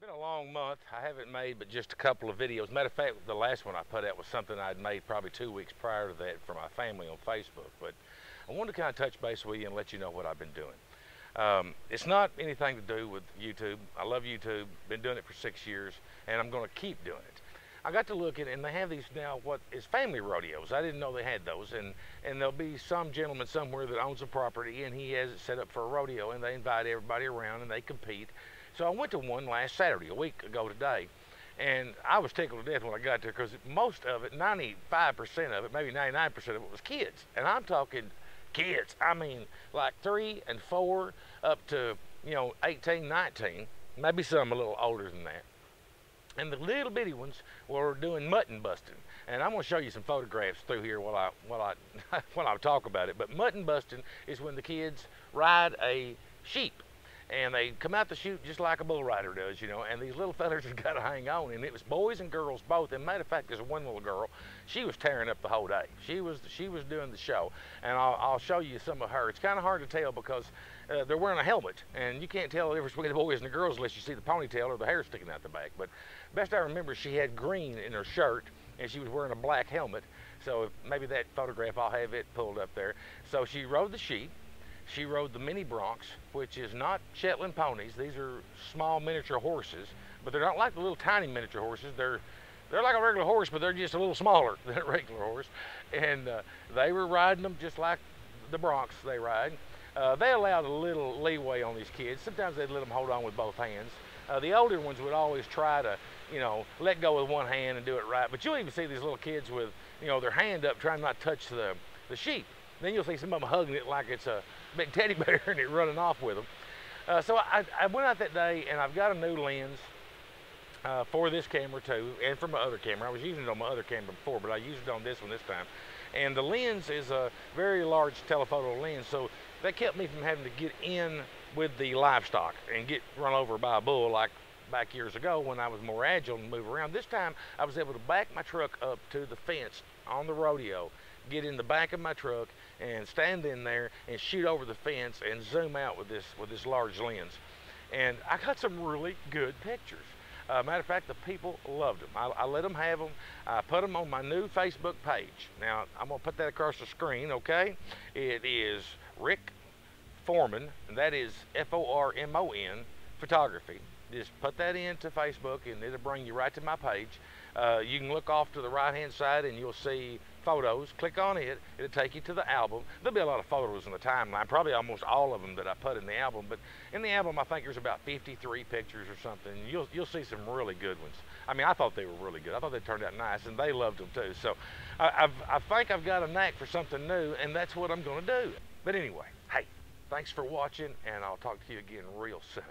Been a long month. I haven't made but just a couple of videos. Matter of fact, the last one I put out was something I'd made probably 2 weeks prior to that for my family on Facebook. But I wanted to kind of touch base with you and let you know what I've been doing. It's not anything to do with YouTube. I love YouTube. Been doing it for 6 years, and I'm going to keep doing it. I got to look at it, and they have these now, what is family rodeos. I didn't know they had those, and there'll be some gentleman somewhere that owns a property, and he has it set up for a rodeo, and they invite everybody around, and they compete. So I went to one last Saturday, a week ago today, and I was tickled to death when I got there because most of it, 95% of it, maybe 99% of it was kids. And I'm talking kids. I mean, like 3 and 4 up to, 18, 19, maybe some a little older than that. And the little bitty ones were doing mutton busting. And I'm going to show you some photographs through here while I talk about it. But mutton busting is when the kids ride a sheep. And they come out the chute just like a bull rider does, and these little fellas have got to hang on. And it was boys and girls both. And matter of fact, there's one little girl, she was tearing up the whole day. She was doing the show. And I'll show you some of her. It's kind of hard to tell because they're wearing a helmet. And you can't tell the difference between the boys and the girls unless you see the ponytail or the hair sticking out the back. But best I remember, she had green in her shirt, and she was wearing a black helmet. So maybe that photograph, I'll have it pulled up there. So she rode the sheep. She rode the mini broncs, which is not Shetland ponies. These are small miniature horses, but they're not like the little tiny miniature horses. They're like a regular horse, but they're just a little smaller than a regular horse. And they were riding them just like the broncs they ride. They allowed a little leeway on these kids. Sometimes they'd let them hold on with both hands. The older ones would always try to, let go with one hand and do it right. But you'll even see these little kids with, their hand up trying not to touch the sheep. Then you'll see some of them hugging it like it's a big teddy bear and it running off with them. So I went out that day, and I've got a new lens for this camera too, and for my other camera. I was using it on my other camera before, but I used it on this one this time. And the lens is a very large telephoto lens, so that kept me from having to get in with the livestock and get run over by a bull like back years ago when I was more agile and move around. This time I was able to back my truck up to the fence on the rodeo, get in the back of my truck and stand in there and shoot over the fence and zoom out with this large lens. And I got some really good pictures. Matter of fact, the people loved them. I let them have them. I put them on my new Facebook page. Now, I'm going to put that across the screen, okay? It is Rick Foreman, and that is F-O-R-M-O-N, photography. Just put that into Facebook, and it'll bring you right to my page. You can look off to the right-hand side, and you'll see photos. Click on it. It'll take you to the album. There'll be a lot of photos in the timeline, probably almost all of them that I put in the album. But in the album, I think there's about 53 pictures or something. You'll see some really good ones. I mean, I thought they were really good. I thought they turned out nice, and they loved them too. So I think I've got a knack for something new, and that's what I'm going to do. But anyway, hey, thanks for watching, and I'll talk to you again real soon.